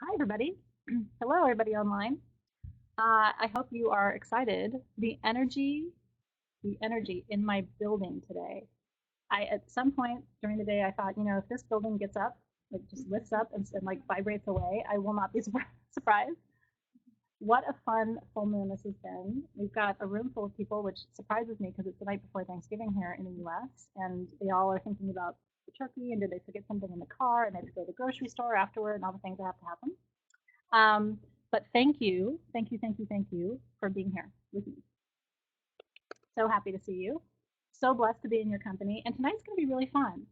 Hi, everybody. Hello, everybody online. I hope you are excited. The energy in my building today. At some point during the day, I thought, if this building gets up, like just lifts up and like vibrates away, I will not be surprised. What a fun full moon this has been. We've got a room full of people, which surprises me because it's the night before Thanksgiving here in the US, and they all are thinking about the turkey and did they forget something in the car and they have to go to the grocery store afterward and all the things that have to happen. But thank you for being here with me. So happy to see you. So blessed to be in your company. And tonight's going to be really fun.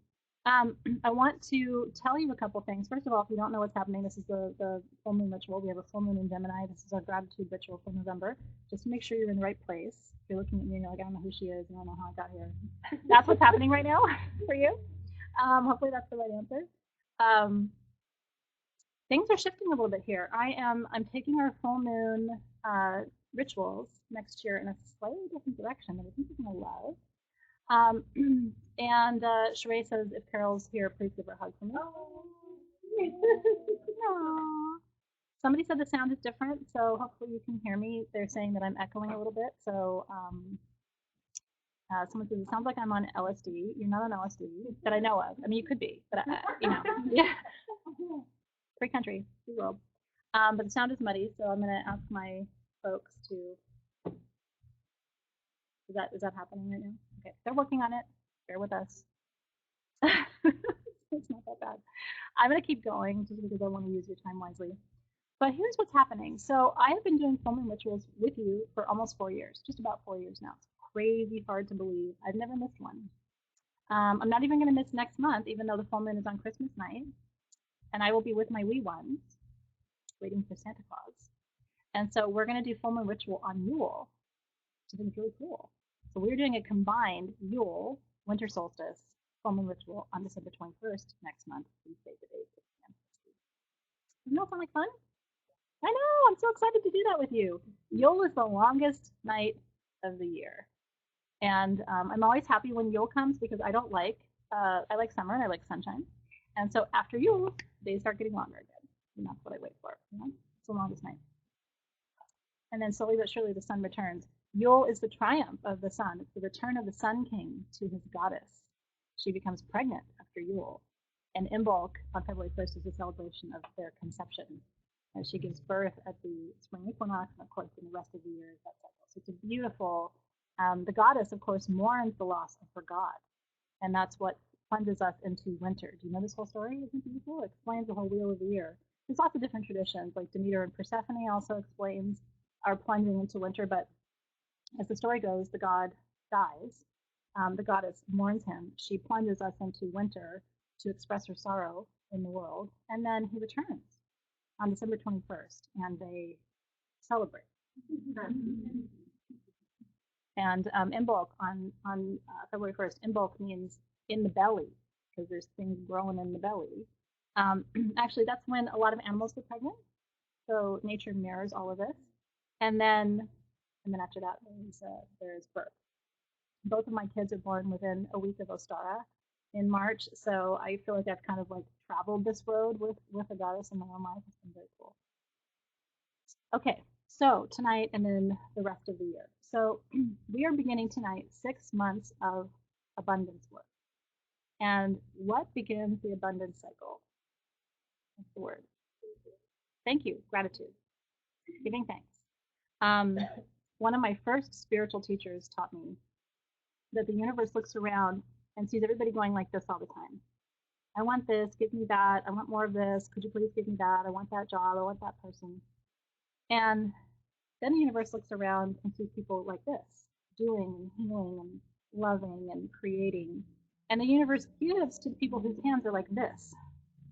I want to tell you a couple things. First of all, if you don't know what's happening, this is the full moon ritual. We have a full moon in Gemini. This is our gratitude ritual for November. Just to make sure you're in the right place. If you're looking at me and you're like, I don't know who she is and I don't know how I got here. That's what's happening right now for you. Hopefully that's the right answer. Um, Things are shifting a little bit here. I'm taking our full moon rituals next year in a slightly different direction that I think you're gonna love. And Sheree says, if Carol's here, please give her a hug for me. Oh. Aww. Somebody said the sound is different, so hopefully you can hear me. They're saying that I'm echoing a little bit, so someone says it sounds like I'm on LSD. You're not on LSD that I know of. I mean, you could be, but yeah. Free country, free world. But the sound is muddy, so I'm gonna ask my folks to. Is that happening right now? Okay, they're working on it. Bear with us. It's not that bad. I'm gonna keep going just because I want to use your time wisely. But here's what's happening. So I have been doing full moon rituals with you for almost 4 years, just about 4 years now. It's crazy hard to believe. I've never missed one. I'm not even going to miss next month, even though the full moon is on Christmas night, and I will be with my wee ones, waiting for Santa Claus. And so we're going to do full moon ritual on Yule, which I think is really cool. So we're doing a combined Yule, winter solstice, full moon ritual on December 21st next month. Please save the date. Doesn't that sound like fun? I know. I'm so excited to do that with you. Yule is the longest night of the year. And I'm always happy when Yule comes because I like summer and I like sunshine. And so after Yule, days start getting longer again. And that's what I wait for. It's the longest night. And then slowly but surely the sun returns. Yule is the triumph of the sun. It's the return of the sun king to his goddess. She becomes pregnant after Yule. And Imbolc on February 1st is a celebration of their conception. And she gives birth at the spring equinox, and of course, in the rest of the year is that cycle. So it's a beautiful. The goddess, of course, mourns the loss of her god, and that's what plunges us into winter. Do you know this whole story? Isn't it beautiful? It explains the whole wheel of the year. There's lots of different traditions, like Demeter and Persephone also explains our plunging into winter. But as the story goes, the god dies. The goddess mourns him. She plunges us into winter to express her sorrow in the world, and then he returns on December 21st, and they celebrate. And Imbolc on February 1st, Imbolc means in the belly because there's things growing in the belly. Actually, that's when a lot of animals get pregnant. So nature mirrors all of this. And then after that, there's birth. Both of my kids are born within a week of Ostara in March, so I feel like I've kind of like traveled this road with a goddess in my own life. It's been very cool. Okay, so tonight and then the rest of the year. So we are beginning tonight 6 months of abundance work. And what begins the abundance cycle? That's the word. Thank you. Gratitude. Giving thanks. One of my first spiritual teachers taught me that the universe looks around and sees everybody going like this all the time. I want this, give me that. I want more of this. Could you please give me that? I want that job. I want that person. And then the universe looks around and sees people like this, doing and healing and loving and creating. And the universe gives to the people whose hands are like this.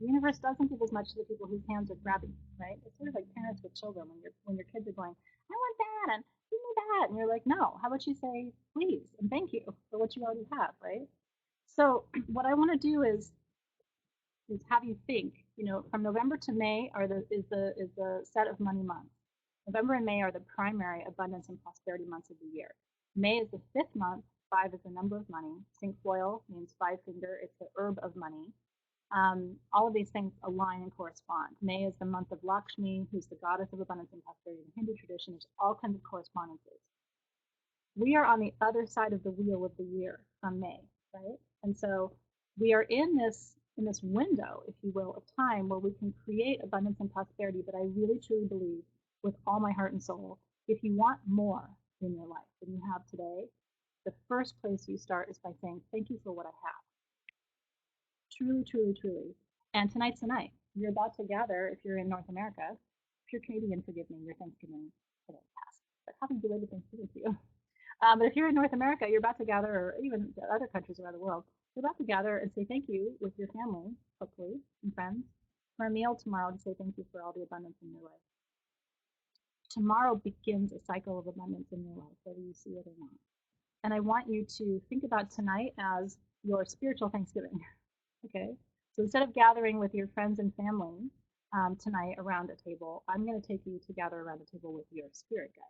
The universe doesn't give as much to the people whose hands are grabby, right? It's sort of like parents with children when your kids are going, I want that and give me that, and you're like, no. How about you say please and thank you for what you already have, right? So what I want to do is have you think, from November to May is the set of money months. November and May are the primary abundance and prosperity months of the year. May is the fifth month. 5 is the number of money. Cinquefoil means five finger. It's the herb of money. All of these things align and correspond. May is the month of Lakshmi, who's the goddess of abundance and prosperity in the Hindu tradition. There's all kinds of correspondences. We are on the other side of the wheel of the year from May, right? And so we are in this window, if you will, of time where we can create abundance and prosperity. But I really truly believe with all my heart and soul, if you want more in your life than you have today, the first place you start is by saying, thank you for what I have. Truly, truly, truly. And tonight's the night. You're about to gather, if you're in North America. If you're Canadian, forgive me, your Thanksgiving today passed. But happy belated Thanksgiving to you. But if you're in North America, you're about to gather, or even other countries around the world, you're about to gather and say thank you with your family, hopefully, and friends, for a meal tomorrow to say thank you for all the abundance in your life. Tomorrow begins a cycle of abundance in your life, whether you see it or not. And I want you to think about tonight as your spiritual Thanksgiving. Okay? So instead of gathering with your friends and family tonight around a table, I'm going to take you to gather around a table with your spirit guide.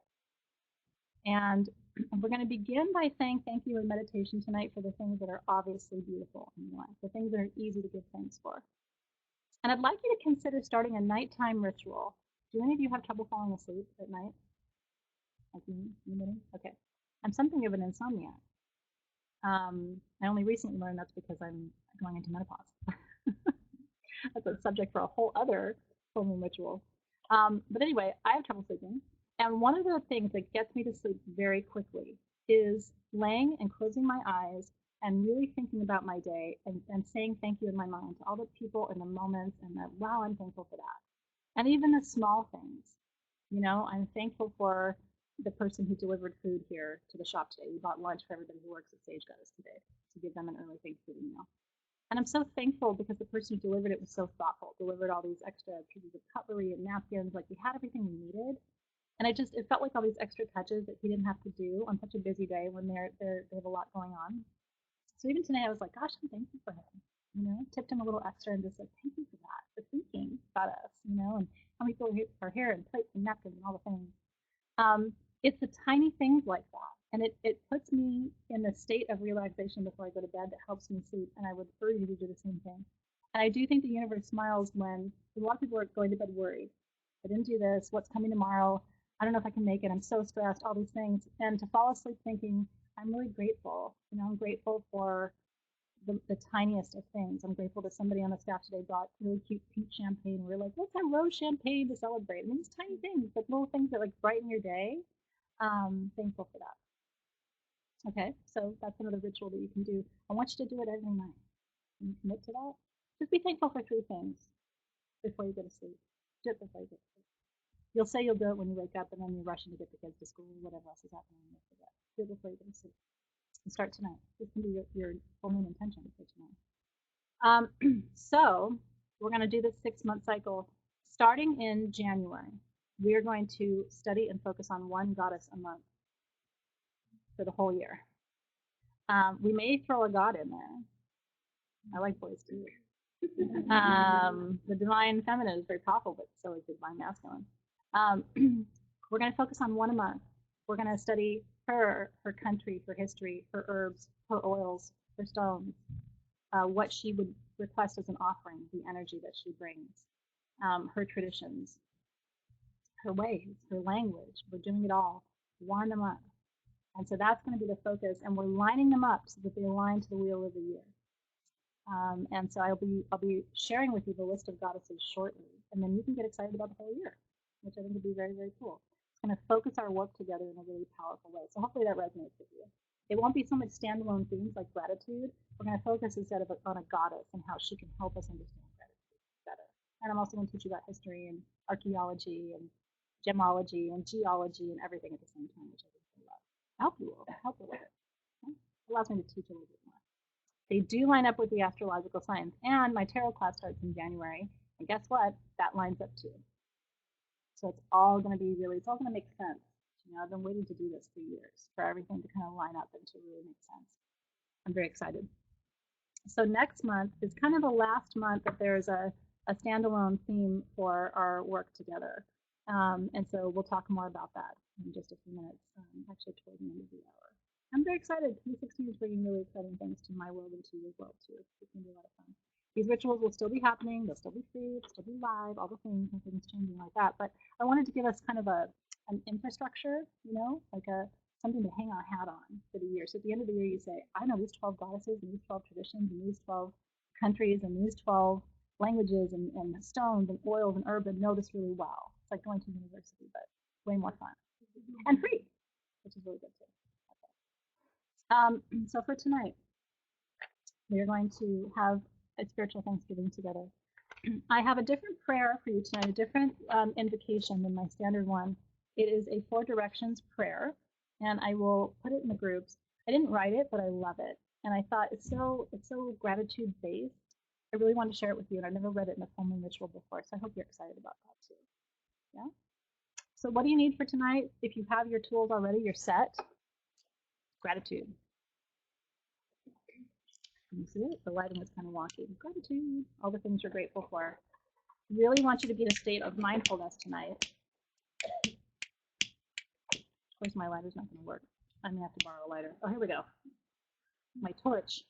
And we're going to begin by saying thank you in meditation tonight for the things that are obviously beautiful in your life, the things that are easy to give thanks for. And I'd like you to consider starting a nighttime ritual. Do any of you have trouble falling asleep at night? Like anybody? Okay. I'm something of an insomniac. I only recently learned that's because I'm going into menopause. That's a subject for a whole other full moon ritual. But anyway, I have trouble sleeping. And one of the things that gets me to sleep very quickly is laying and closing my eyes and really thinking about my day and saying thank you in my mind to all the people and the moments and that, wow, I'm thankful for that. And even the small things. You know, I'm thankful for the person who delivered food here to the shop today. We bought lunch for everybody who works at Sage Goddess today to give them an early Thanksgiving meal. And I'm so thankful because the person who delivered it was so thoughtful, delivered all these extra pieces of cutlery and napkins. Like we had everything we needed. And it felt like all these extra touches that he didn't have to do on such a busy day when they have a lot going on. So even today, I was like, gosh, I'm thankful for him. You know, tipped him a little extra and just said, thank you for that, for thinking about us, you know, and how many people are here and plates and napkins and all the things. It's the tiny things like that. And it puts me in a state of relaxation before I go to bed that helps me sleep. And I would urge you to do the same thing. And I do think the universe smiles when a lot of people are going to bed worried. I didn't do this. What's coming tomorrow? I don't know if I can make it. I'm so stressed, all these things. And to fall asleep thinking, I'm really grateful. You know, I'm grateful for the tiniest of things. I'm grateful that somebody on the staff today brought really cute pink champagne. We're like, let's have rose champagne to celebrate. I mean, these tiny things, but little things that like brighten your day. Thankful for that. Okay, so that's another ritual that you can do. I want you to do it every night. Can you commit to that? Just be thankful for 3 things before you go to sleep. Do it before you go to sleep. You'll say you'll do it when you wake up and then you're rushing to get the kids to school or whatever else is happening and you'll forget. Do it before you go to sleep. And start tonight. This can be your full moon intention for tonight. So we're going to do this 6-month cycle starting in January. We are going to study and focus on one goddess a month for the whole year. We may throw a god in there. I like boys too. The divine feminine is very powerful, but so is the divine masculine. We're going to focus on one a month. We're going to study her country, her history, her herbs, her oils, her stones, what she would request as an offering, the energy that she brings, her traditions, her ways, her language. We're doing it all one a month. And so that's going to be the focus, and we're lining them up so that they align to the wheel of the year. And so I'll be sharing with you the list of goddesses shortly, and then you can get excited about the whole year, which I think would be very, very cool. It's going to focus our work together in a really powerful way. So hopefully that resonates with you. It won't be so much standalone themes like gratitude. We're going to focus instead of on a goddess and how she can help us understand gratitude better. And I'm also going to teach you about history and archaeology and gemology and geology and everything at the same time, which I think I love. Help you with it. Okay? It allows me to teach a little bit more. They do line up with the astrological signs, and my tarot class starts in January. And guess what? That lines up too. So it's all going to be it's all going to make sense. You know, I've been waiting to do this for years, for everything to kind of line up and to really make sense. I'm very excited. So next month is kind of the last month that there's a standalone theme for our work together. And so we'll talk more about that in just a few minutes, actually toward the end of the hour. I'm very excited. 2016 is bringing really exciting things to my world and to your world too. It's going to be a lot of fun. These rituals will still be happening. They'll still be free. They'll still be live. All the things, nothing's changing like that. But I wanted to give us kind of an infrastructure, like a something to hang our hat on for the year. So at the end of the year, you say, I know these 12 goddesses and these 12 traditions and these 12 countries and these 12 languages and stones and oils and herbs and know this really well. It's like going to university, but way more fun and free, which is really good too. So for tonight, we are going to have a spiritual Thanksgiving together. I have a different prayer for you tonight, a different invocation than my standard one. It is a 4 directions prayer, and I will put it in the groups. I didn't write it, but I love it, and I thought it's so gratitude based. I really want to share it with you, and I've never read it in a full moon ritual before, so I hope you're excited about that too. Yeah. So what do you need for tonight? If you have your tools already, you're set. Gratitude. Can you see it? The lighting is kind of wonky. Gratitude. All the things you're grateful for. Really want you to be in a state of mindfulness tonight. Of course, my lighter's not going to work. I'm going to have to borrow a lighter. Oh, here we go. My torch.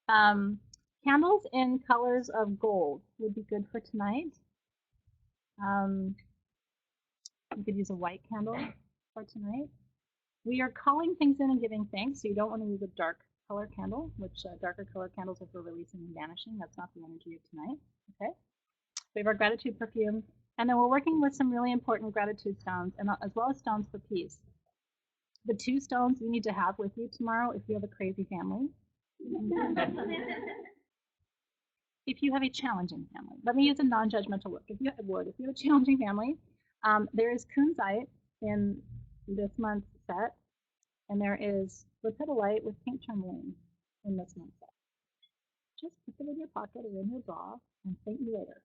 Candles in colors of gold would be good for tonight. You could use a white candle for tonight. We are calling things in and giving thanks, so you don't want to use a dark color candle, which darker color candles are for releasing and vanishing. That's not the energy of tonight. Okay. We have our gratitude perfume, and then we're working with some really important gratitude stones, and as well as stones for peace. The 2 stones you need to have with you tomorrow if you have a crazy family. If you have a challenging family, let me use a non-judgmental word. If you have a challenging family, there is kunzite in this month's set, and there is lepidolite with pink tourmaline in this month's set. Just put them in your pocket or in your bra and thank me later.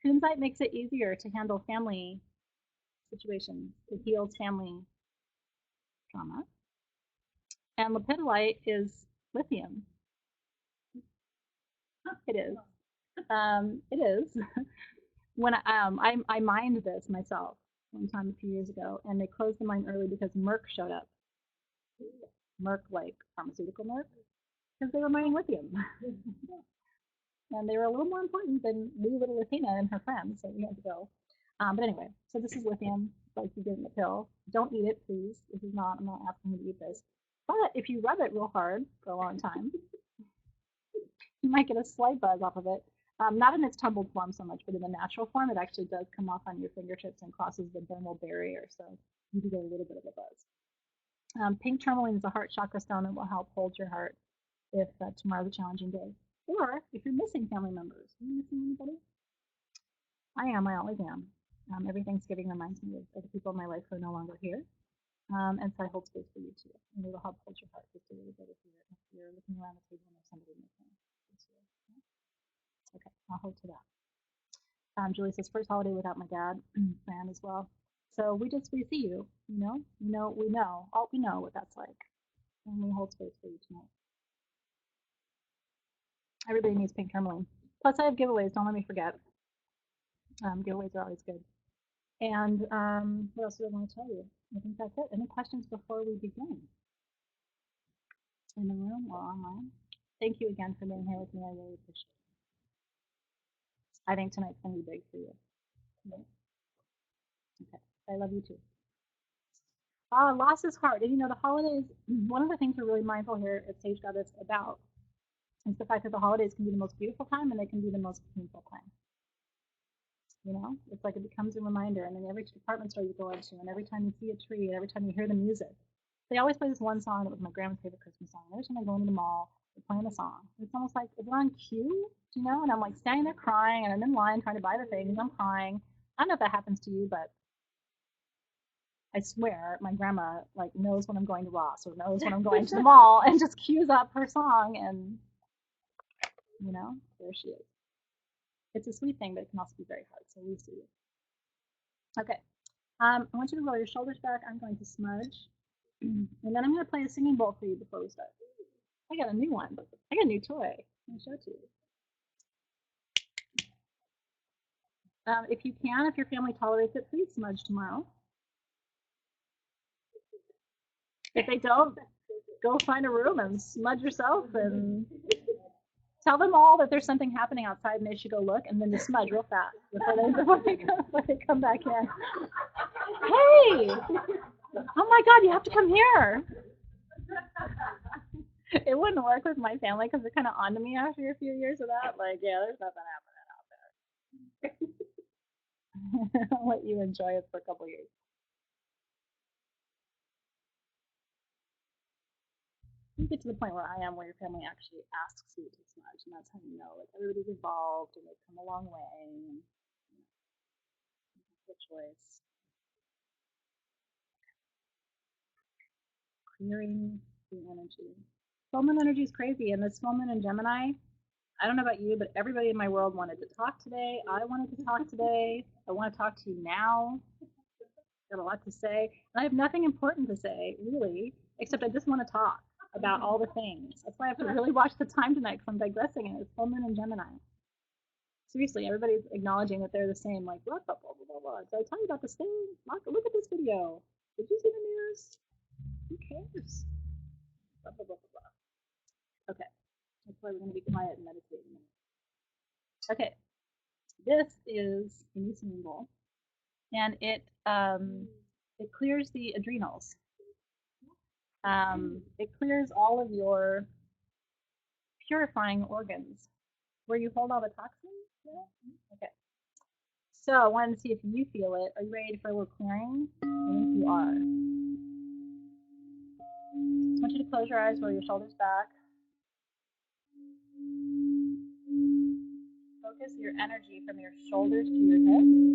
Kunzite makes it easier to handle family situations. It heals family trauma. And lepidolite is lithium. It is. It is. When I mined this myself one time a few years ago, and they closed the mine early because Merck showed up. Merck, like pharmaceutical Merck, because they were mining lithium. And they were a little more important than wee little Latina and her friends, so we had to go. But anyway, so this is lithium, like you get in the pill. Don't eat it, please. I'm not asking you to eat this. But if you rub it real hard for a long time, you might get a slight buzz off of it. Not in its tumbled form so much, but in the natural form, it actually does come off on your fingertips and crosses the dermal barrier, so you can get a little bit of a buzz. Pink tourmaline is a heart chakra stone that will help hold your heart if tomorrow's a challenging day. Or if you're missing family members. Are you missing anybody? I am. I always am. Every Thanksgiving reminds me of the people in my life who are no longer here. And so I hold space for you too. And it'll help hold your heart just a little bit if you're looking around the table and there's somebody missing. Okay, I'll hold to that. Julie says, first holiday without my dad, Fran as well. So we see you, we know what that's like. And we hold space for you tonight. Everybody needs pink tourmaline. Plus I have giveaways, don't let me forget. Giveaways are always good. And what else do I want to tell you? I think that's it. Any questions before we begin? In the room or online? Thank you again for being here with me. I really appreciate it. I think tonight's going to be big for you. Okay. I love you too. Loss is hard. And the holidays, one of the things we're really mindful here at Sage Goddess about is the fact that the holidays can be the most beautiful time and they can be the most painful time. It's like it becomes a reminder. And then every department store you go into, and every time you see a tree, and every time you hear the music, they always play this one song that was my grandma's favorite Christmas song. Every time I go into the mall, they're playing a song. It's almost like it's on cue, and I'm like standing there crying, and I'm in line trying to buy the things. I'm crying. I don't know if that happens to you, but I swear my grandma knows when I'm going to Ross or knows when I'm going to the mall and just cues up her song, and there she is. It's a sweet thing, but it can also be very hard. So we see you. Okay. I want you to roll your shoulders back. I'm going to smudge. And then I'm going to play a singing bowl for you before we start. I got a new one. I got a new toy. I'll show it to you. If you can, if your family tolerates it, please smudge tomorrow. If they don't, go find a room and smudge yourself and tell them all that there's something happening outside and they should go look, and then just smudge real fast before they come back in. Hey! Oh my God, you have to come here. It wouldn't work with my family because they're kind of onto me after a few years of that. Like, yeah, there's nothing happening out there. I'll let you enjoy it for a couple years. You get to the point where I am, where your family actually asks you to smudge, and that's how you know, like, everybody's involved and they've come a long way, and good choice. Clearing the energy. Full moon energy is crazy, and this full moon in Gemini, I don't know about you, but everybody in my world wanted to talk today. I wanted to talk today. I want to talk to you now. Got a lot to say. And I have nothing important to say, really, except I just want to talk about all the things. That's why I have to really watch the time tonight because I'm digressing, and it's full moon in Gemini. Seriously, everybody's acknowledging that they're the same. Like, blah, blah, blah, blah, blah. Did I tell you about this thing? Look at this video. Did you see the news? Who cares? Blah, blah, blah, blah, blah. Okay. That's why we're going to be quiet and meditate in a minute. Okay. This is a mucin bowl, and it clears the adrenals. It clears all of your purifying organs where you hold all the toxins. Yeah? Okay. So I wanted to see if you feel it. Are you ready for a little clearing? I think you are. I want you to close your eyes, roll your shoulders back. Focus your energy from your shoulders to your hips.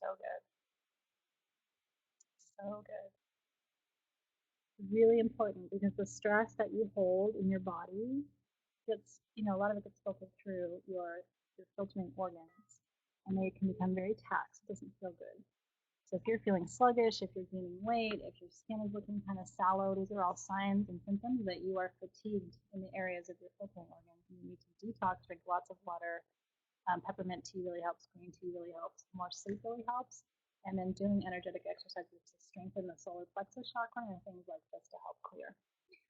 So good. So good. Really important because the stress that you hold in your body gets, a lot of it gets filtered through your filtering organs, and they can become very taxed. It doesn't feel good. So if you're feeling sluggish, if you're gaining weight, if your skin is looking kind of sallow, these are all signs and symptoms that you are fatigued in the areas of your filtering organs. And you need to detox, drink lots of water. Peppermint tea really helps. Green tea really helps. More sleep really helps. And then doing energetic exercises to strengthen the solar plexus chakra and things like this to help clear.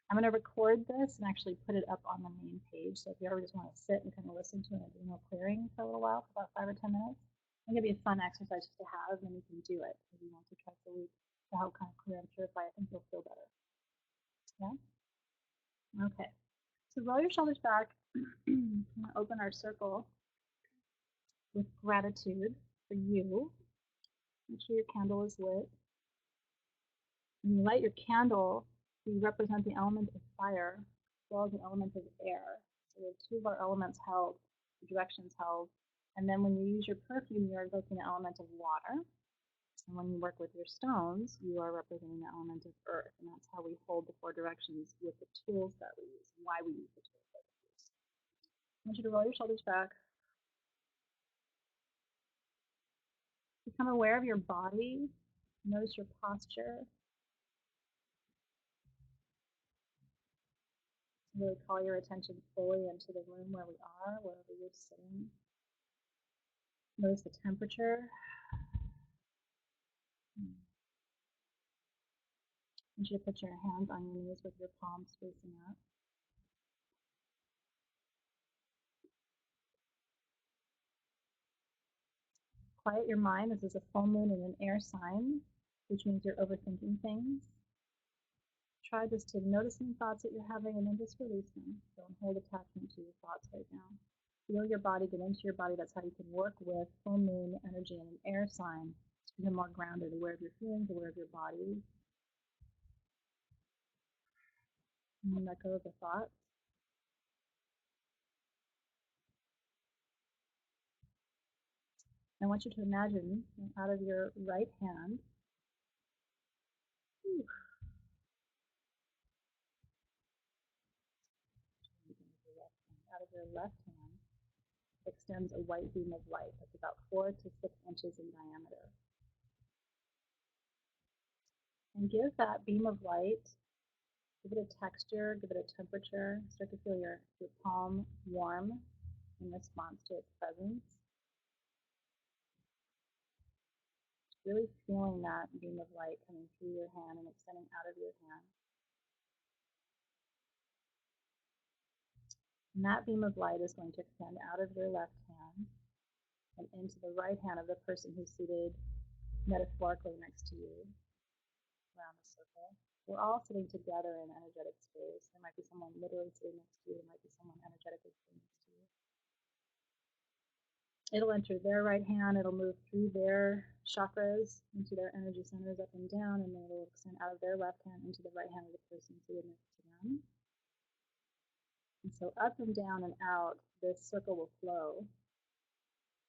I'm going to record this and actually put it up on the main page. So if you ever just want to sit and kind of listen to an adrenal clearing for a little while, for about 5 or 10 minutes, I think it'd be a fun exercise just to have, and then you can do it maybe once or twice a week to help kind of clear and purify. I think you'll feel better. Yeah? Okay. So roll your shoulders back. I'm going to open our circle with gratitude for you. Make sure your candle is lit. When you light your candle, you represent the element of fire as well as the element of air. So we have two of our elements held, the directions held. And then when you use your perfume, you are evoking the element of water. And when you work with your stones, you are representing the element of earth. And that's how we hold the 4 directions with the tools that we use and why we use the tools that we use. I want you to roll your shoulders back. Become aware of your body. Notice your posture. Really call your attention fully into the room where we are, wherever you're sitting. Notice the temperature. I want you to put your hands on your knees with your palms facing up. Quiet your mind. This is a full moon in an air sign, which means you're overthinking things. Try just to notice any thoughts that you're having and then just release them. Don't hold attachment to your thoughts right now. Feel your body, get into your body. That's how you can work with full moon energy in an air sign to become more grounded, aware of your feelings, aware of your body. And let go of the thoughts. I want you to imagine out of your right hand, out of your left hand extends a white beam of light that's about 4 to 6 inches in diameter. And give that beam of light, give it a texture, give it a temperature. Start to feel your palm warm in response to its presence. Really feeling that beam of light coming through your hand and extending out of your hand. And that beam of light is going to extend out of your left hand and into the right hand of the person who's seated metaphorically next to you around the circle. We're all sitting together in energetic space. There might be someone literally sitting next to you. There might be someone energetically sitting next to you. It'll enter their right hand. It'll move through their chakras into their energy centers up and down, and then it'll extend out of their left hand into the right hand of the person seated next to them. And so up and down and out, this circle will flow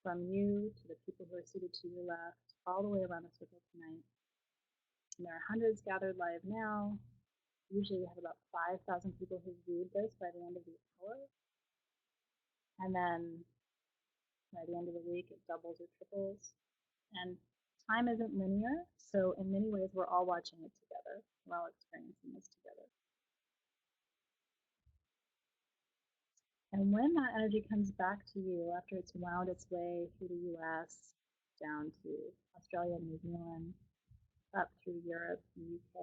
from you to the people who are seated to your left, all the way around the circle tonight. And there are hundreds gathered live now. Usually we have about 5,000 people who viewed this by the end of the hour. And then by the end of the week, it doubles or triples. And time isn't linear, so in many ways, we're all watching it together. We're all experiencing this together. And when that energy comes back to you after it's wound its way through the US, down to Australia and New Zealand, up through Europe, the UK,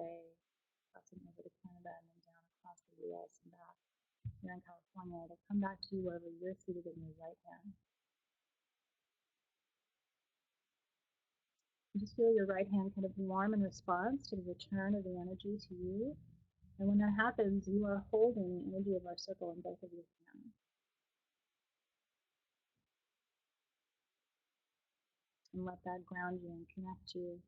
crossing over to Canada, and then down across the US and back here in California, it'll come back to you wherever you're seated in your right hand. You just feel your right hand kind of warm in response to the return of the energy to you. And when that happens, you are holding the energy of our circle in both of your hands. And let that ground you and connect you.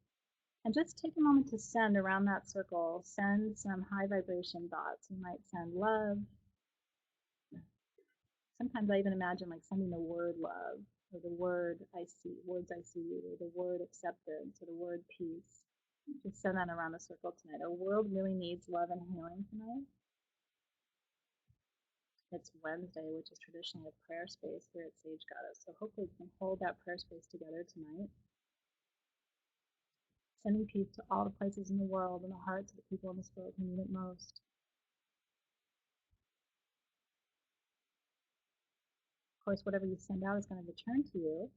And just take a moment to send around that circle, send some high vibration thoughts. You might send love. Sometimes I even imagine like sending the word love, or the word I see, words I see, or the word acceptance, or the word peace. Just send that around the circle tonight. Our world really needs love and healing tonight. It's Wednesday, which is traditionally a prayer space here at Sage Goddess. So hopefully we can hold that prayer space together tonight. Sending peace to all the places in the world and the hearts of the people in this world who need it most. Of course, whatever you send out is going to return to you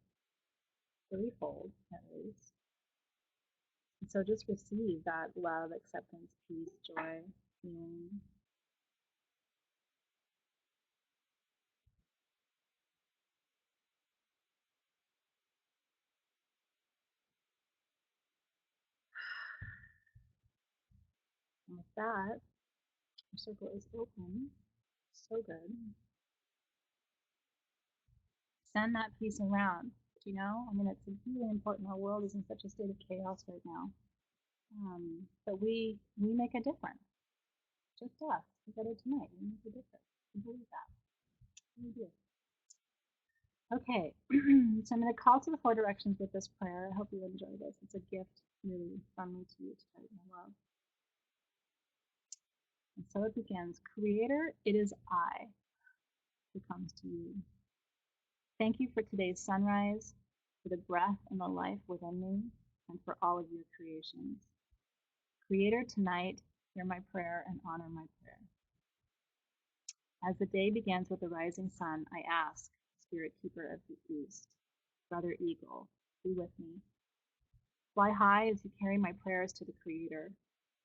threefold, at least. And so just receive that love, acceptance, peace, joy, healing. And with that, our circle is open. So good. Send that peace around. You know, I mean, it's really important. Our world is in such a state of chaos right now. But we make a difference. Just us together tonight. We make a difference. I believe that. We do. Okay, so I'm going to call to the four directions with this prayer. I hope you enjoy this. It's a gift, really, from me to you tonight, my love. And so it begins. Creator, it is I who comes to you. Thank you for today's sunrise, for the breath and the life within me, and for all of your creations. Creator, tonight, hear my prayer and honor my prayer. As the day begins with the rising sun, I ask, Spirit Keeper of the East, Brother Eagle, be with me. Fly high as you carry my prayers to the Creator.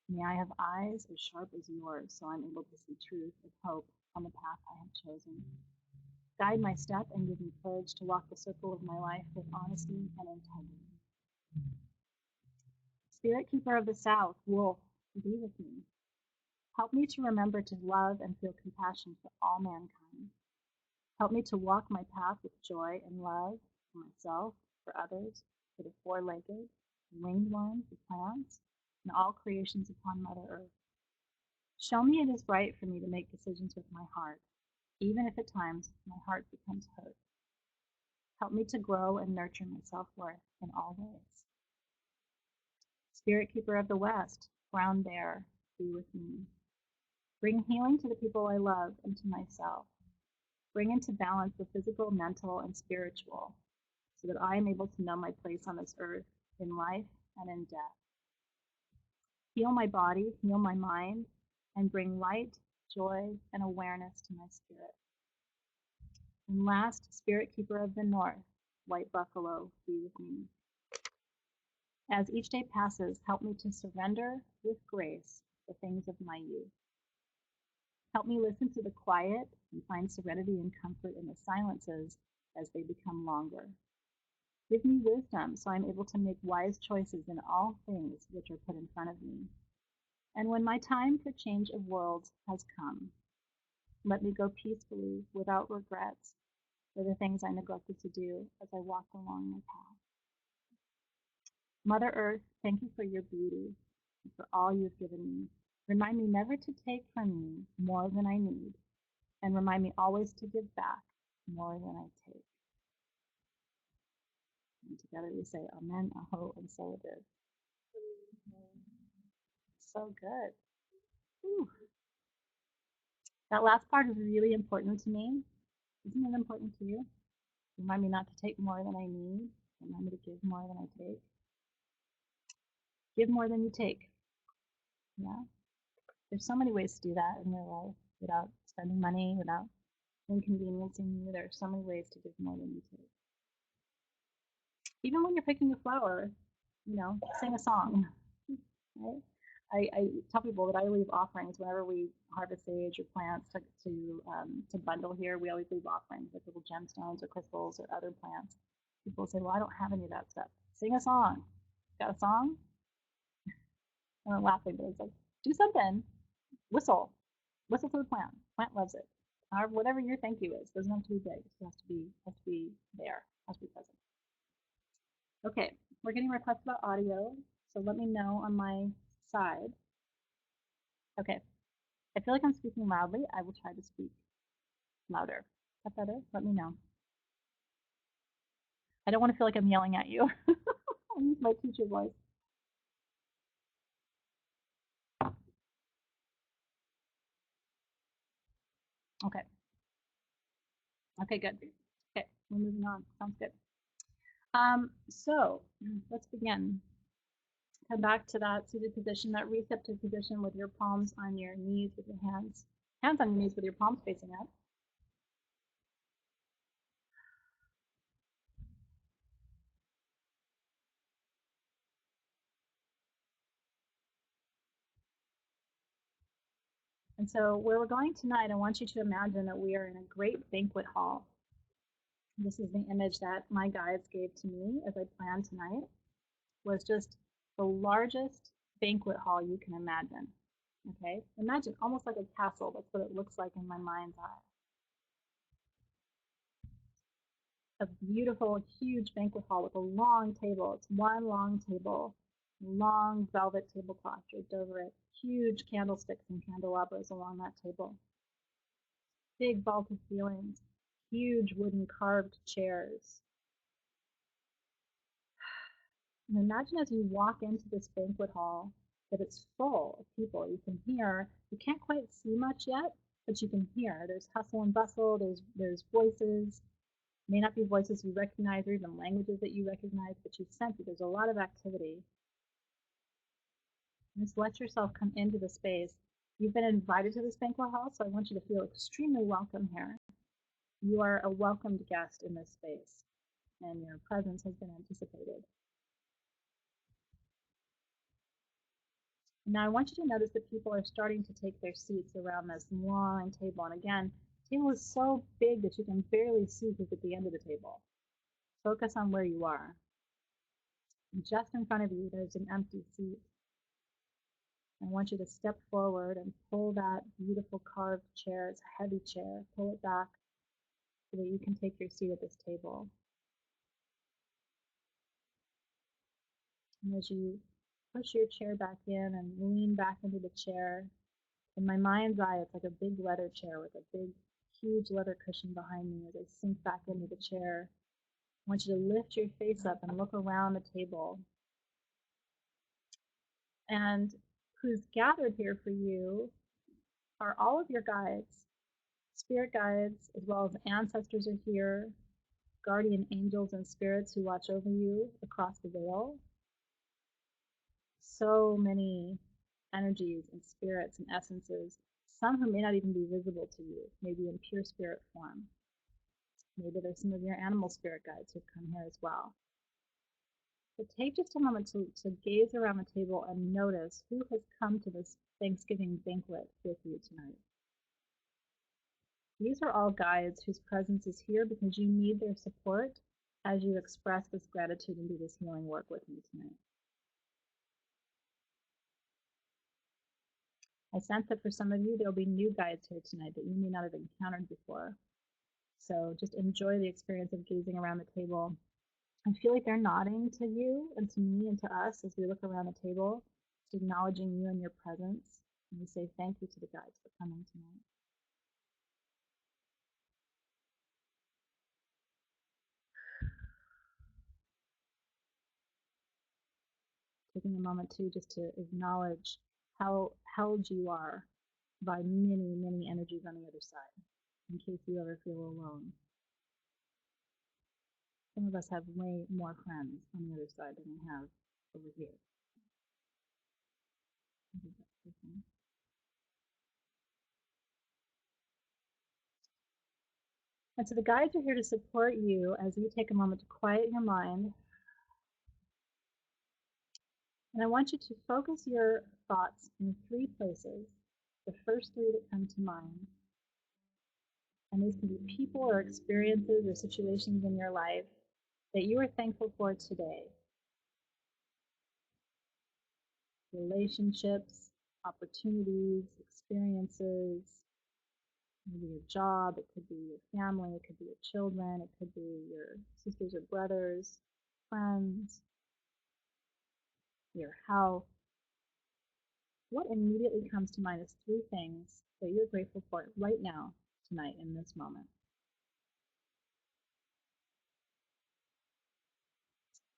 May I have eyes as sharp as yours so I'm able to see truth and hope on the path I have chosen. Guide my step and give me courage to walk the circle of my life with honesty and integrity. Spirit Keeper of the South, Wolf, be with me. Help me to remember to love and feel compassion for all mankind. Help me to walk my path with joy and love for myself, for others, for the four-legged, winged ones, the plants, and all creations upon Mother Earth. Show me it is right for me to make decisions with my heart, even if at times my heart becomes hurt. Help me to grow and nurture my self-worth in all ways. Spirit keeper of the West, ground bearer, be with me. Bring healing to the people I love and to myself. Bring into balance the physical, mental, and spiritual, so that I am able to know my place on this earth in life and in death. Heal my body, heal my mind, and bring light, joy, and awareness to my spirit. And last, Spirit Keeper of the North, White Buffalo, be with me. As each day passes, help me to surrender with grace the things of my youth. Help me listen to the quiet and find serenity and comfort in the silences as they become longer. Give me wisdom so I'm able to make wise choices in all things which are put in front of me. And when my time for change of worlds has come, let me go peacefully without regrets for the things I neglected to do as I walked along my path. Mother Earth, thank you for your beauty and for all you've given me. Remind me never to take from you more than I need, and remind me always to give back more than I take. And together we say Amen, Aho, and so it is. So good. Whew. That last part is really important to me. Isn't it important to you? Remind me not to take more than I need. Remind me to give more than I take. Give more than you take. Yeah. There's so many ways to do that in your life without spending money, without inconveniencing you. There are so many ways to give more than you take. Even when you're picking a flower, sing a song, right? I tell people that I leave offerings whenever we harvest sage or plants to bundle here. We always leave offerings, like little gemstones or crystals or other plants. People say, "Well, I don't have any of that stuff." Sing a song. Got a song? And I'm laughing, but it's like, do something. Whistle. Whistle to the plant. Plant loves it. However, whatever your thank you is, doesn't have to be big. It has to be there. Has to be present. Okay, we're getting requests about audio, so let me know on my side. Okay, I feel like I'm speaking loudly. I will try to speak louder. Is that better? Let me know. I don't want to feel like I'm yelling at you. I'll use my teacher voice. Okay. Okay, good. Okay, we're moving on. Sounds good. So let's begin. Come back to that seated position, that receptive position with your palms on your knees, with your hands on your knees with your palms facing up. And so where we're going tonight, I want you to imagine that we are in a great banquet hall. This is the image that my guides gave to me as I planned tonight, was just the largest banquet hall you can imagine. Okay, imagine almost like a castle. That's what it looks like in my mind's eye. A beautiful, huge banquet hall with a long table. It's one long table, long velvet tablecloth draped over it, huge candlesticks and candelabras along that table, big vaulted ceilings, huge wooden carved chairs. And imagine as you walk into this banquet hall that it's full of people. You can't quite see much yet, but you can hear. There's hustle and bustle, there's voices. May not be voices you recognize or even languages that you recognize, but you sense that there's a lot of activity. And just let yourself come into the space. You've been invited to this banquet hall, so I want you to feel extremely welcome here. You are a welcomed guest in this space, and your presence has been anticipated. Now I want you to notice that people are starting to take their seats around this long table. And again, the table is so big that you can barely see who's at the end of the table. Focus on where you are. And just in front of you, there's an empty seat. I want you to step forward and pull that beautiful carved chair. It's a heavy chair. Pull it back so that you can take your seat at this table. And as you push your chair back in and lean back into the chair, In my mind's eye, it's like a big leather chair with a big, huge leather cushion behind me as I sink back into the chair. I want you to lift your face up and look around the table. And who's gathered here for you are all of your guides, spirit guides, as well as ancestors are here, guardian angels and spirits who watch over you across the veil. So many energies and spirits and essences, some who may not even be visible to you, maybe in pure spirit form. Maybe there's some of your animal spirit guides who've come here as well. But take just a moment to gaze around the table and notice who has come to this Thanksgiving banquet with you tonight. These are all guides whose presence is here because you need their support as you express this gratitude and do this healing work with me tonight. I sense that for some of you, there'll be new guides here tonight that you may not have encountered before. So just enjoy the experience of gazing around the table. I feel like they're nodding to you and to me and to us as we look around the table, acknowledging you and your presence. And we say thank you to the guides for coming tonight. Taking a moment too just to acknowledge how held you are by many, many energies on the other side, in case you ever feel alone. Some of us have way more friends on the other side than we have over here. And so the guides are here to support you as you take a moment to quiet your mind. And I want you to focus your thoughts in 3 places, the first 3 that come to mind. And these can be people or experiences or situations in your life that you are thankful for today. Relationships, opportunities, experiences, maybe your job, it could be your family, it could be your children, it could be your sisters or brothers, friends, your health. What immediately comes to mind is 3 things that you're grateful for right now, tonight, in this moment.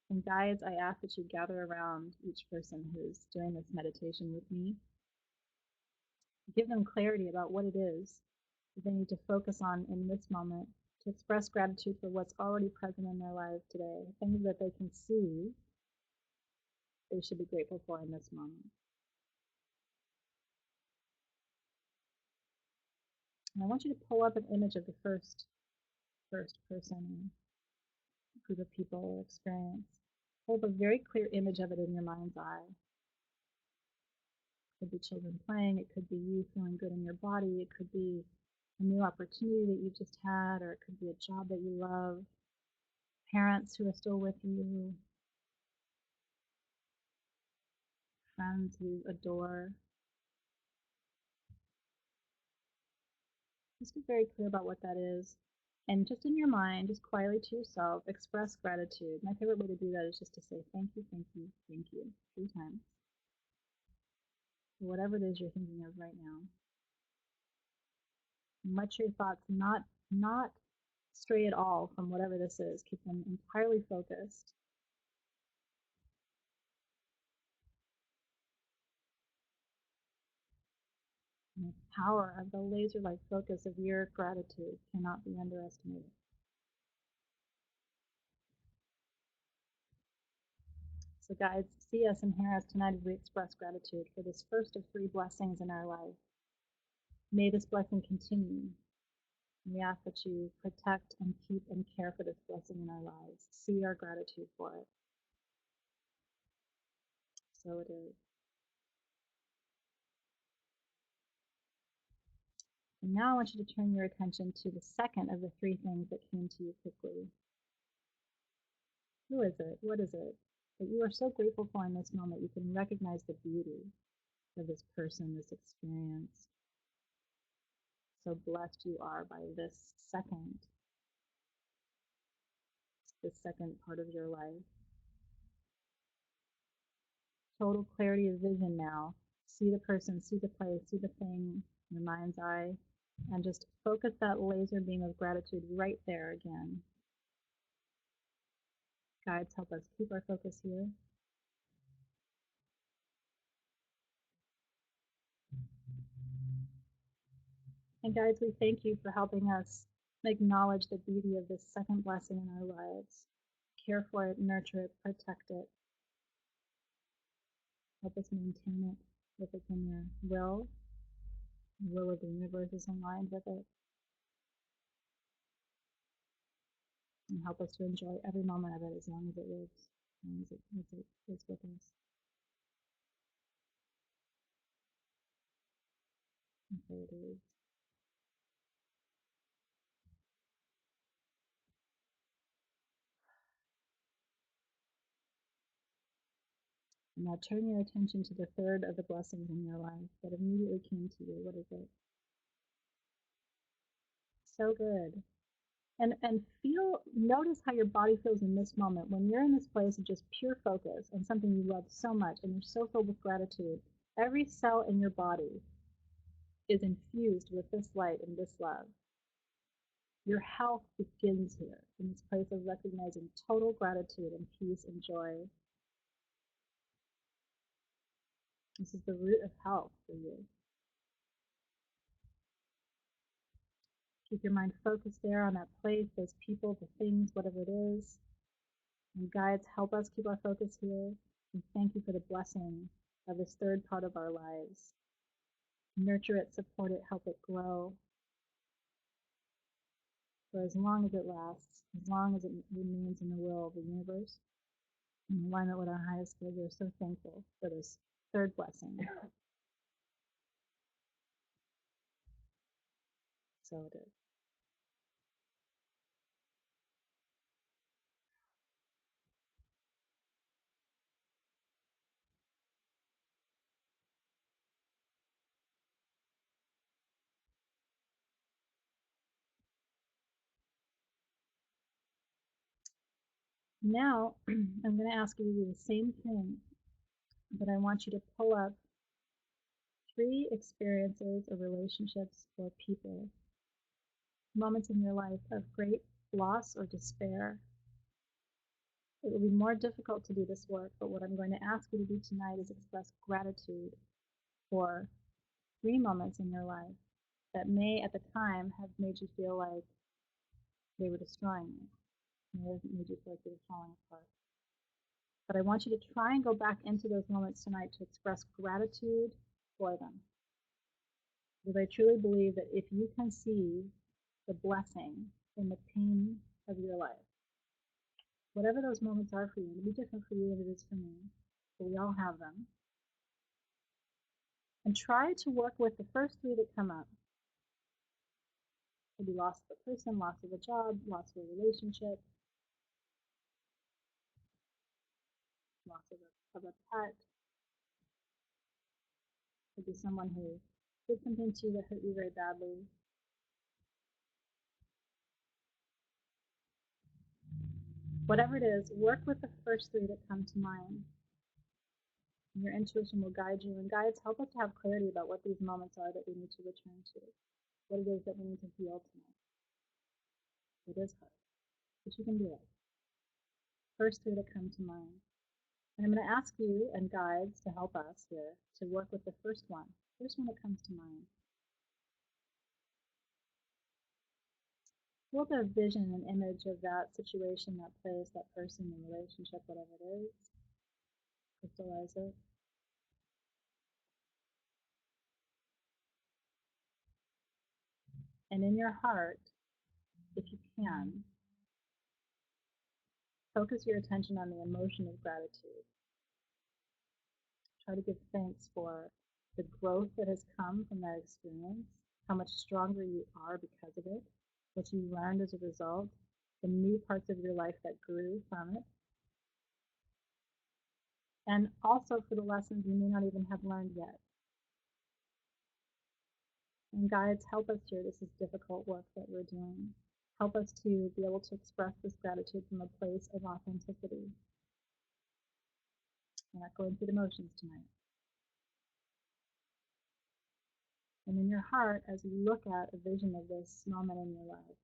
And guides, I ask that you gather around each person who's doing this meditation with me. Give them clarity about what it is that they need to focus on in this moment to express gratitude for what's already present in their lives today, things that they can see they should be grateful for in this moment. And I want you to pull up an image of the first person, group of people or experience. Hold a very clear image of it in your mind's eye. It could be children playing, it could be you feeling good in your body, it could be a new opportunity that you just had, or it could be a job that you love, parents who are still with you, friends you adore. Just be very clear about what that is. And just in your mind, just quietly to yourself, express gratitude. My favorite way to do that is just to say thank you, thank you, thank you 3 times. For whatever it is you're thinking of right now. Let your thoughts not stray at all from whatever this is. Keep them entirely focused. And the power of the laser-like focus of your gratitude cannot be underestimated. So guides, see us and hear us tonight as we express gratitude for this first of 3 blessings in our life. May this blessing continue. We ask that you protect and keep and care for this blessing in our lives. See our gratitude for it. So it is. And now I want you to turn your attention to the second of the 3 things that came to you quickly. Who is it? What is it that you are so grateful for in this moment? You can recognize the beauty of this person, this experience. So blessed you are by this second part of your life. Total clarity of vision now. See the person, see the place, see the thing in your mind's eye, and just focus that laser beam of gratitude right there again. Guides, help us keep our focus here. And guides, we thank you for helping us acknowledge the beauty of this second blessing in our lives. Care for it, nurture it, protect it. Help us maintain it if it's in your will. The will of the universe is aligned with it. And help us to enjoy every moment of it as long as it lives, as long as it is with us. And so it is. And now turn your attention to the third of the blessings in your life that immediately came to you. What is it? So good. And notice how your body feels in this moment. When you're in this place of just pure focus on something you love so much and you're so filled with gratitude, every cell in your body is infused with this light and this love. Your health begins here in this place of recognizing total gratitude and peace and joy. This is the root of health for you. Keep your mind focused there on that place, those people, the things, whatever it is. And guides, help us keep our focus here. And thank you for the blessing of this third part of our lives. Nurture it, support it, help it grow for as long as it lasts, as long as it remains in the will of the universe, in alignment with our highest good. We're so thankful for this third blessing. So it is. Now, I'm going to ask you to do the same thing, but I want you to pull up 3 experiences or relationships or people, moments in your life of great loss or despair. It will be more difficult to do this work, but what I'm going to ask you to do tonight is express gratitude for 3 moments in your life that may at the time have made you feel like they were destroying you. May have made you feel like they were falling apart. But I want you to try and go back into those moments tonight to express gratitude for them. Because I truly believe that if you can see the blessing in the pain of your life, whatever those moments are for you, it'll be different for you than it is for me, but we all have them. And try to work with the first 3 that come up. Could be loss of a person, loss of a job, loss of a relationship, loss of a pet. Could be someone who did something to you that hurt you very badly. Whatever it is, work with the first 3 that come to mind. Your intuition will guide you, and guides help us to have clarity about what these moments are that we need to return to, what it is that we need to heal tonight. It is hard, but you can do it. First 3 that come to mind. And I'm going to ask you and guides to help us here to work with the first one that comes to mind. Hold a vision and image of that situation, that place, that person, the relationship, whatever it is. Crystallize it. And in your heart, if you can, focus your attention on the emotion of gratitude. Try to give thanks for the growth that has come from that experience, how much stronger you are because of it, what you learned as a result, the new parts of your life that grew from it, and also for the lessons you may not even have learned yet. And guides, help us here. This is difficult work that we're doing. Help us to be able to express this gratitude from a place of authenticity. We're not going through the motions tonight. And in your heart, as you look at a vision of this moment in your life,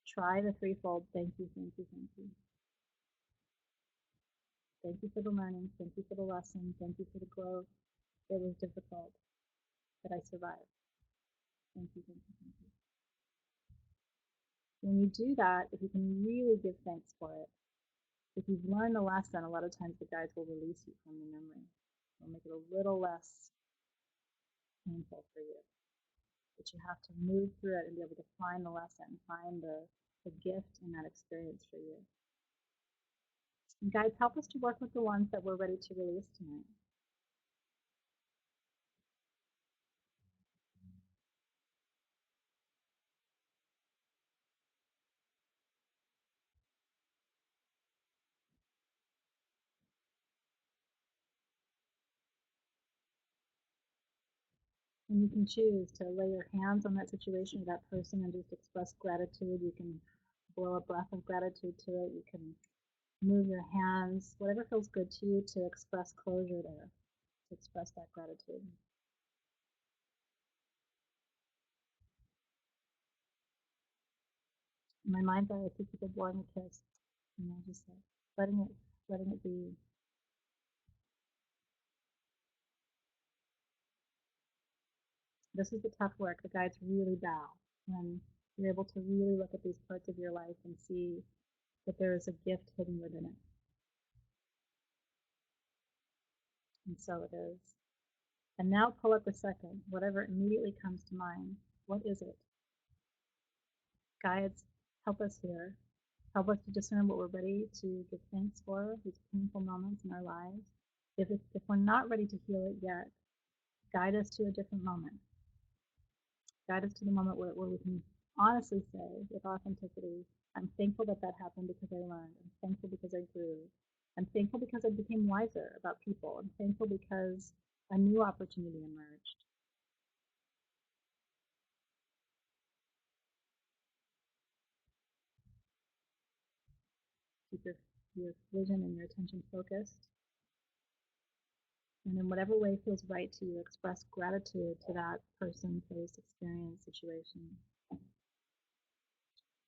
try the threefold thank you, thank you, thank you. Thank you for the learning. Thank you for the lesson. Thank you for the growth. It was difficult, but I survived. Thank you, thank you, thank you. When you do that, if you can really give thanks for it, if you've learned the lesson, a lot of times the guides will release you from the memory. They'll make it a little less painful for you. But you have to move through it and be able to find the lesson, find the gift in that experience for you. And guides, help us to work with the ones that we're ready to release tonight. And you can choose to lay your hands on that situation or that person and just express gratitude. You can blow a breath of gratitude to it. You can move your hands, whatever feels good to you, to express closure there, to express that gratitude. In my mind's eye, I see people blowing a kiss, just like letting it be. This is the tough work. The guides really bow when you're able to really look at these parts of your life and see that there is a gift hidden within it. And so it is. And now pull up the second, whatever immediately comes to mind. What is it? Guides, help us here. Help us to discern what we're ready to give thanks for, these painful moments in our lives. If we're not ready to heal it yet, guide us to a different moment. Guide us to the moment where we can honestly say with authenticity, I'm thankful that that happened because I learned. I'm thankful because I grew. I'm thankful because I became wiser about people. I'm thankful because a new opportunity emerged. Keep your vision and your attention focused. And in whatever way feels right to you, express gratitude to that person, place, experience, situation.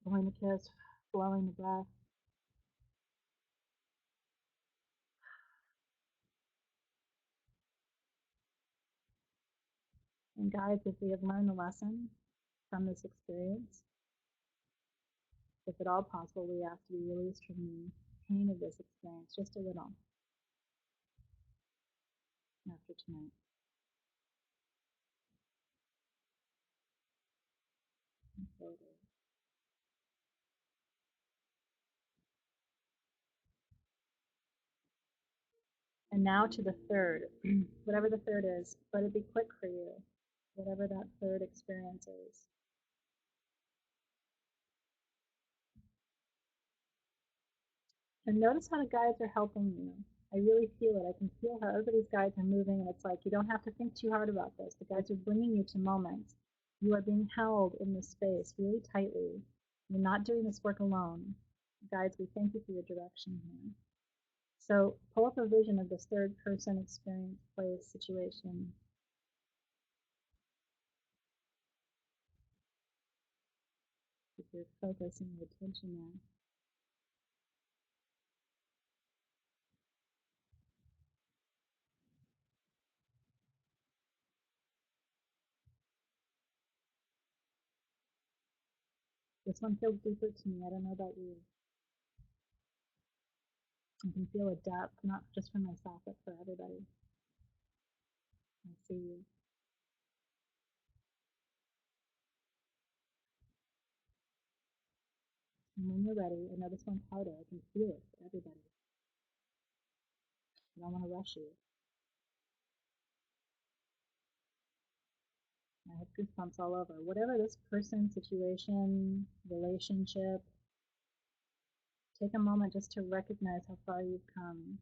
Blowing the kiss, blowing the breath. And guides, if we have learned a lesson from this experience, if at all possible, we ask to be released from the pain of this experience just a little after tonight. And now to the third, whatever the third is, let it be quick for you, whatever that third experience is. And notice how the guides are helping you. I really feel it. I can feel how everybody's guides are moving, and it's like you don't have to think too hard about this. The guides are bringing you to moments. You are being held in this space really tightly. You're not doing this work alone. Guides, we thank you for your direction here. So pull up a vision of this third person experience, place, situation. Keep your focus and your attention there. This one feels deeper to me. I don't know about you. I can feel a depth, not just for myself, but for everybody. I see you. And when you're ready, I know this one's harder. I can feel it for everybody. I don't want to rush you. I have goosebumps all over. Whatever this person, situation, relationship, take a moment just to recognize how far you've come.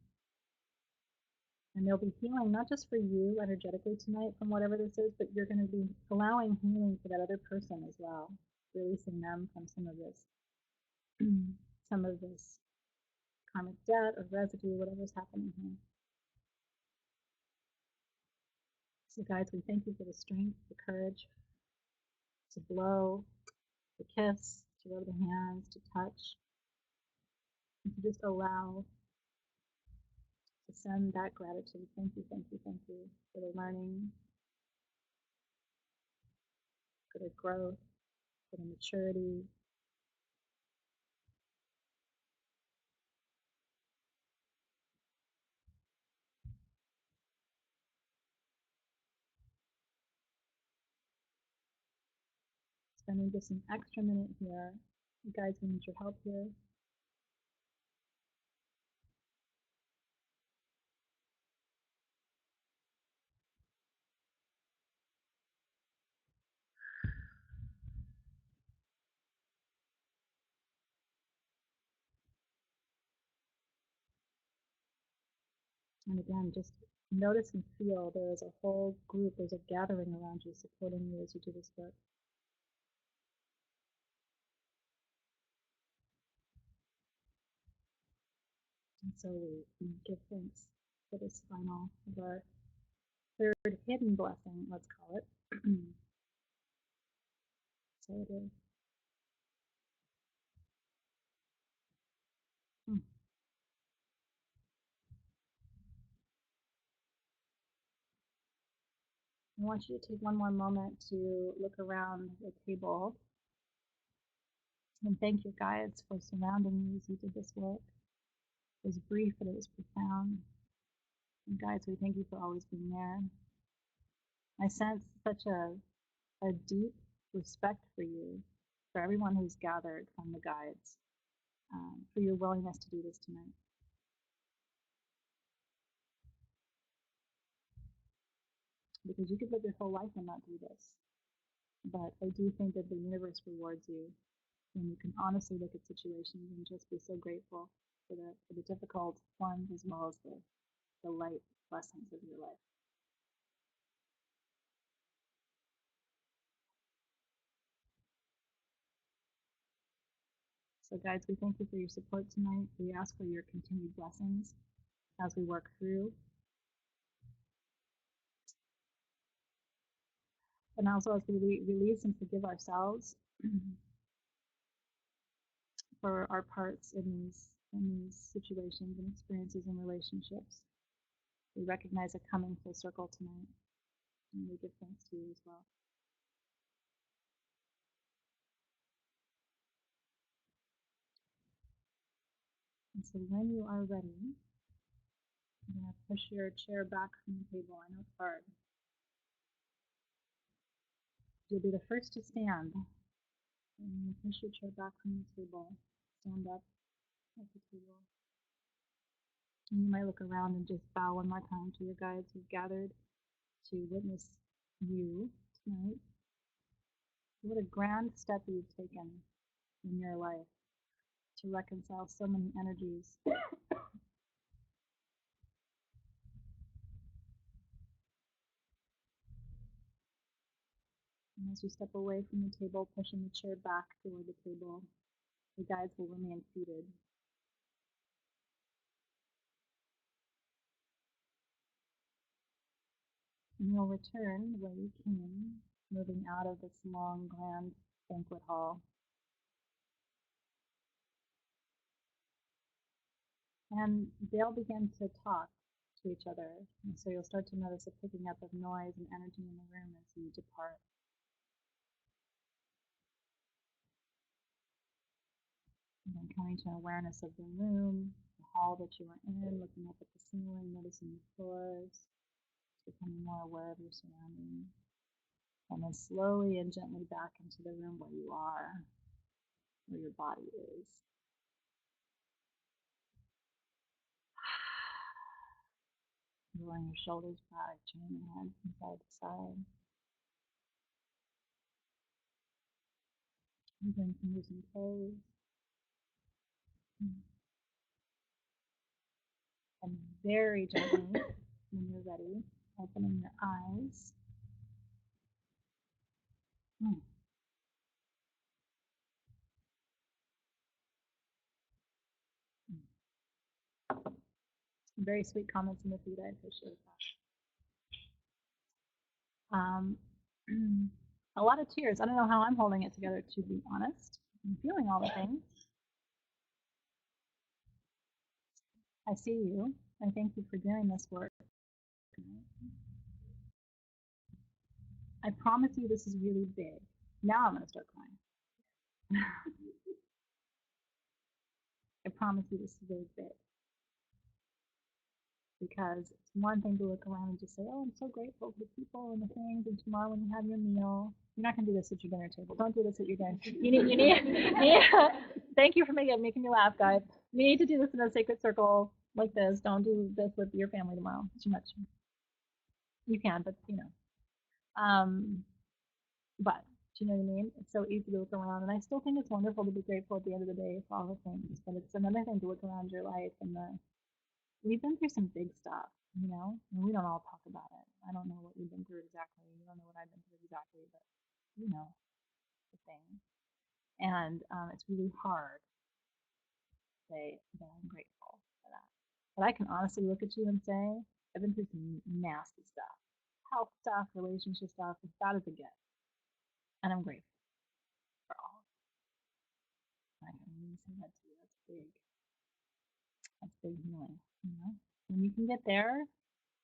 And there'll be healing, not just for you energetically tonight from whatever this is, but you're going to be allowing healing for that other person as well, releasing them from some of this, some of this karmic debt or residue, whatever's happening here. So guys, we thank you for the strength, the courage to blow, to kiss, to rub the hands, to touch, and to just allow, to send that gratitude. Thank you, thank you, thank you for the learning, for the growth, for the maturity. Spending just an extra minute here. You guys, we need your help here. And again, just notice and feel there is a whole group, there's a gathering around you supporting you as you do this work. And so we give thanks for this final of our third hidden blessing, let's call it. So it is. I want you to take one more moment to look around the table and thank your guides for surrounding you as you did this work. It was brief, but it was profound. And guides, we thank you for always being there. I sense such a deep respect for you, for everyone who's gathered from the guides, for your willingness to do this tonight. Because you could live your whole life and not do this. But I do think that the universe rewards you when you can honestly look at situations and just be so grateful for the difficult ones as well as the light blessings of your life. So guides, we thank you for your support tonight. We ask for your continued blessings as we work through. And also as we release and forgive ourselves for our parts in these situations and experiences and relationships. We recognize a coming full circle tonight, and we give thanks to you as well. And so when you are ready, you're going to push your chair back from the table. I know it's hard. You'll be the first to stand. And you push your chair back from the table. Stand up at the table. And you might look around and just bow one more time to your guides who've gathered to witness you tonight. What a grand step you've taken in your life to reconcile so many energies. And as you step away from the table, pushing the chair back toward the table, the guides will remain seated. And you'll return where you came, moving out of this long, grand banquet hall. And they'll begin to talk to each other. And so you'll start to notice a picking up of noise and energy in the room as you depart. And then coming to awareness of the room, the hall that you were in, looking up at the ceiling, noticing the floors, becoming more aware of your surroundings. And then slowly and gently back into the room where you are, where your body is. Rolling your shoulders back, turning your head from side to side. Moving fingers and toes. And very gently, when you're ready, opening your eyes. Very sweet comments in the feed. I appreciate that. Um, a lot of tears. I don't know how I'm holding it together, to be honest. I'm feeling all the things. I see you. I thank you for doing this work. I promise you this is really big. Now I'm going to start crying. I promise you this is really big. Because it's one thing to look around and just say, "Oh, I'm so grateful for the people and the things." And tomorrow, when you have your meal, you're not going to do this at your dinner table. Don't do this at your dinner. Thank you for making me laugh, guys. You need to do this in a sacred circle like this. Don't do this with your family tomorrow. It's too much. You can, but but do you know what I mean? It's so easy to look around, and I still think it's wonderful to be grateful at the end of the day for all the things. But it's another thing to look around your life and we've been through some big stuff, and we don't all talk about it. I don't know what we've been through exactly. You don't know what I've been through exactly, but you know the thing. And it's really hard to say that I'm grateful for that. But I can honestly look at you and say, I've been through some nasty stuff, health stuff, relationship stuff, as bad as it gets. And I'm grateful for all of it. I can really say that to you. That's big. That's big healing. When you can get there,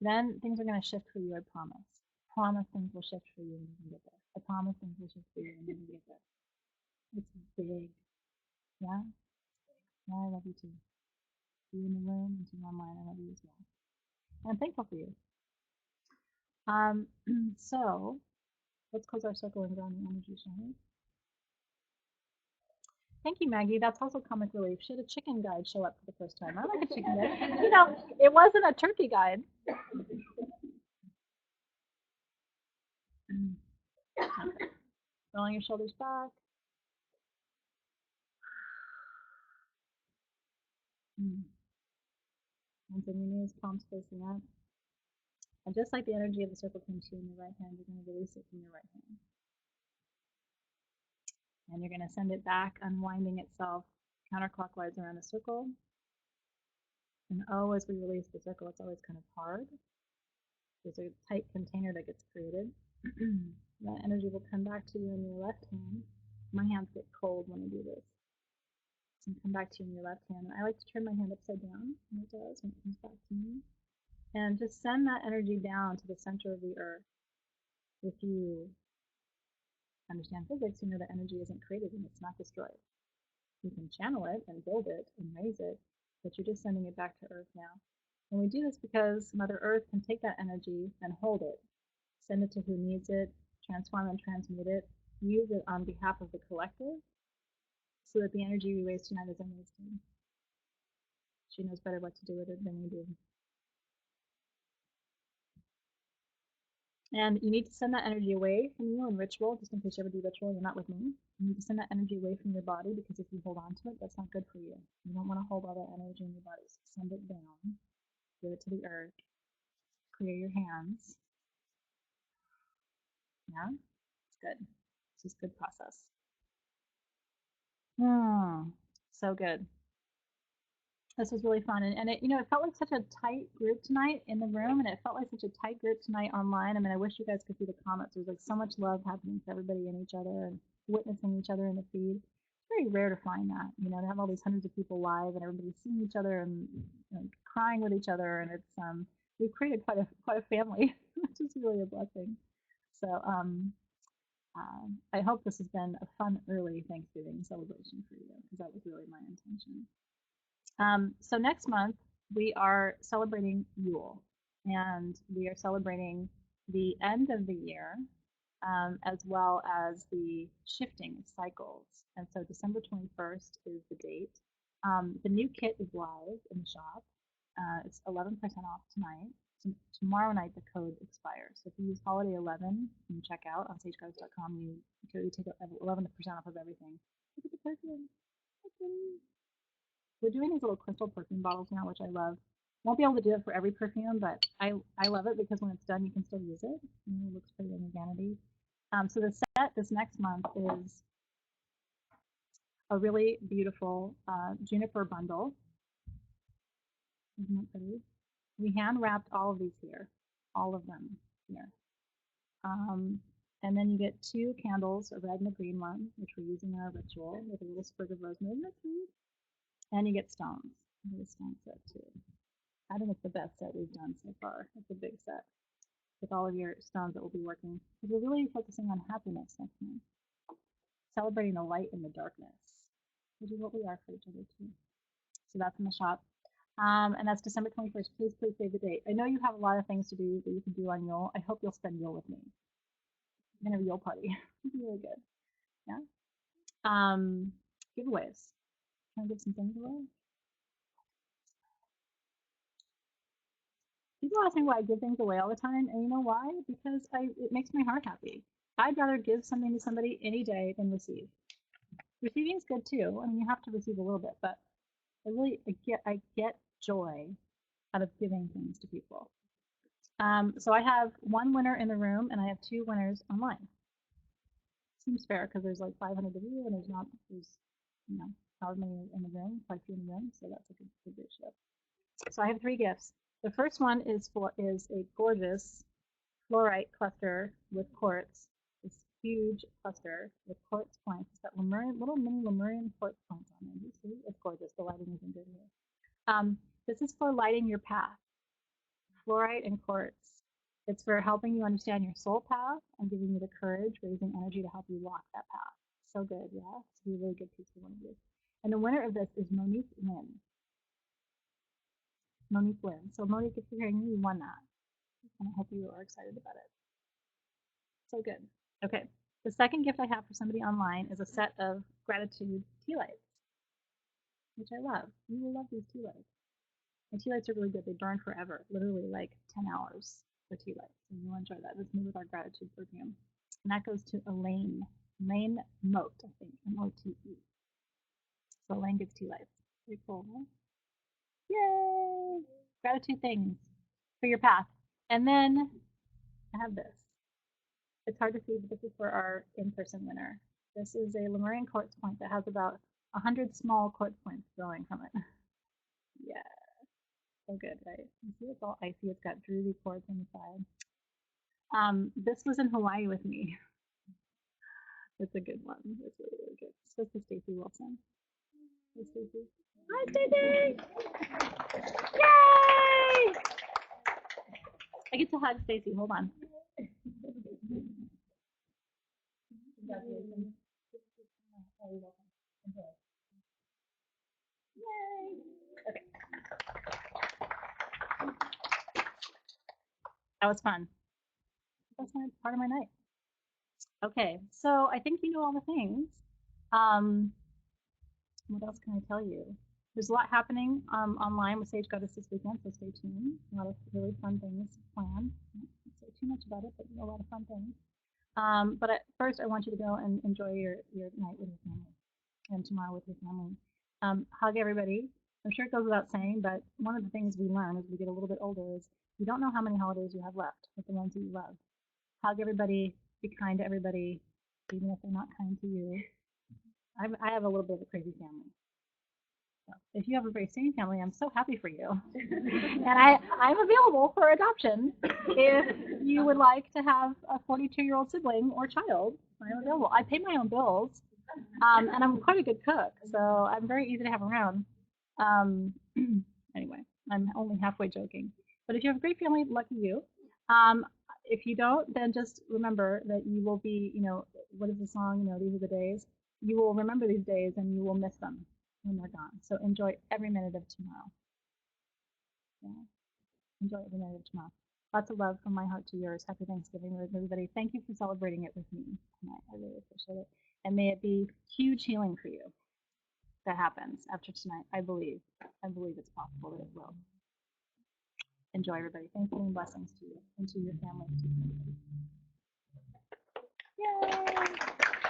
then things are going to shift for you, I promise. Promise things will shift for you when you can get there. I promise things will shift for you when you can get there. It's big. Yeah? Yeah, I love you too. You in the room and to you online, I love you as well. And I'm thankful for you. So let's close our circle and ground the energy, shall we? Thank you, Maggie. That's also comic relief. She had a chicken guide show up for the first time. I like a chicken guide. It wasn't a turkey guide. Okay. Rolling your shoulders back. Hands on your knees, palms facing up. And just like the energy of the circle came to you in your right hand, you're going to release it from your right hand. And you're going to send it back, unwinding itself counterclockwise around the circle. And as we release the circle, it's always kind of hard. There's a tight container that gets created. That energy will come back to you in your left hand. My hands get cold when I do this. So come back to you in your left hand. I like to turn my hand upside down, and it does when it comes back to me. And just send that energy down to the center of the earth. If you understand physics, you know that energy isn't created and it's not destroyed. You can channel it and build it and raise it, but you're just sending it back to Earth now. And we do this because Mother Earth can take that energy and hold it, send it to who needs it, transform and transmute it, use it on behalf of the collective, so that the energy we raise tonight is unwasted. She knows better what to do with it than we do. And you need to send that energy away from you in ritual, just in case you ever do ritual, you're not with me. You need to send that energy away from your body, because if you hold on to it, that's not good for you. You don't want to hold all that energy in your body. So send it down, give it to the earth, clear your hands. Yeah, it's good. It's just a good process. So good. This was really fun, and it felt like such a tight group tonight in the room, and it felt like such a tight group tonight online. I mean, I wish you guys could see the comments. There's like so much love happening for everybody and each other, and witnessing each other in the feed. It's very rare to find that, to have all these hundreds of people live and everybody seeing each other and crying with each other, and it's we've created quite a family, which is really a blessing. So I hope this has been a fun early Thanksgiving celebration for you, because that was really my intention. So next month we are celebrating Yule, and we are celebrating the end of the year, as well as the shifting of cycles. And so December 21st is the date. The new kit is live in the shop. It's 11% off tonight. Tomorrow night the code expires. So if you use holiday 11 and check out on sagecards.com, you take 11% off of everything. Look at the perfume. We're doing these little crystal perfume bottles now, which I love. Won't be able to do it for every perfume, but I love it because when it's done, you can still use it. It looks pretty in your vanity. So the set this next month is a really beautiful juniper bundle. Isn't it pretty? We hand wrapped all of these here, all of them here. And then you get 2 candles, a red and a green one, which we're using in our ritual with a little sprig of rosemary and sweet. And you get stones. You get a stone set too. I think it's the best set we've done so far. It's a big set with all of your stones that will be working. Because we're really focusing on happiness next month, celebrating the light in the darkness, which is what we are for each other too. So that's in the shop. And that's December 21st. Please, please save the date. I know you have a lot of things to do that you can do on Yule. I hope you'll spend Yule with me. We're gonna have a Yule party. It'll be really good. Yeah. Giveaways. Can I give some things away? People ask me why I give things away all the time, and you know why? Because it makes my heart happy. I'd rather give something to somebody any day than receive. Receiving is good too. I mean, you have to receive a little bit, but I get joy out of giving things to people. So I have 1 winner in the room, and I have 2 winners online. Seems fair because there's like 500 of you, and there's you know however many in the room, quite a few in the room, so that's a good ratio. So I have 3 gifts. The first one is a gorgeous fluorite cluster with quartz. This huge cluster with quartz points. It's got little mini Lemurian quartz points on it. You see, it's gorgeous. The lighting isn't good here. This is for lighting your path. Fluorite and quartz. It's for helping you understand your soul path and giving you the courage, raising energy to help you walk that path. So good, yeah. It's a really good piece for one of you. And the winner of this is Monique Lynn. Monique Lynn. So Monique, if you're hearing me, you won that. And I hope you are excited about it. So good. Okay. The second gift I have for somebody online is a set of gratitude tea lights, which I love. You will love these tea lights. And tea lights are really good. They burn forever, literally like 10 hours for tea lights. And you'll enjoy that. That's me with our gratitude perfume. And that goes to Elaine. Elaine Mote, I think. M-O-T-E. So Elaine gets tea lights. Pretty cool, huh? Yay! Gratitude things for your path. And then I have this. It's hard to see, but this is for our in-person winner. This is a Lemurian quartz point that has about 100 small quartz points growing from it. Yeah, so good, right? You see it's all icy. It's got droopy quartz on the side. This was in Hawaii with me. It's a good one. It's really, really good. This is Stacy Wilson. Hey, Stacy. Hi, Stacy! Yay! I get to hug Stacy. Hold on. Congratulations. Yay! Okay. That was fun. That's part of my night. Okay, so I think you know all the things. What else can I tell you? There's a lot happening online with Sage Goddess this weekend, so stay tuned. A lot of really fun things planned. I won't say too much about it, but a lot of fun things. But first, I want you to go and enjoy your night with your family and tomorrow with your family. Hug everybody. I'm sure it goes without saying, but one of the things we learn as we get a little bit older is you don't know how many holidays you have left with the ones that you love. Hug everybody, be kind to everybody, even if they're not kind to you. I have a little bit of a crazy family. So if you have a very sane family, I'm so happy for you. And I'm available for adoption if you would like to have a 42-year-old sibling or child. I'm available. I pay my own bills, and I'm quite a good cook, so I'm very easy to have around. Anyway, I'm only halfway joking. But if you have a great family, lucky you. If you don't, then just remember that you will be, what is the song? These are the days. You will remember these days and you will miss them when they're gone. So enjoy every minute of tomorrow. Yeah. Enjoy every minute of tomorrow. Lots of love from my heart to yours. Happy Thanksgiving, everybody. Thank you for celebrating it with me tonight. I really appreciate it. And may it be huge healing for you that happens after tonight. I believe it's possible that it will. Enjoy, everybody. Thank you and blessings to you and to your family. Yay!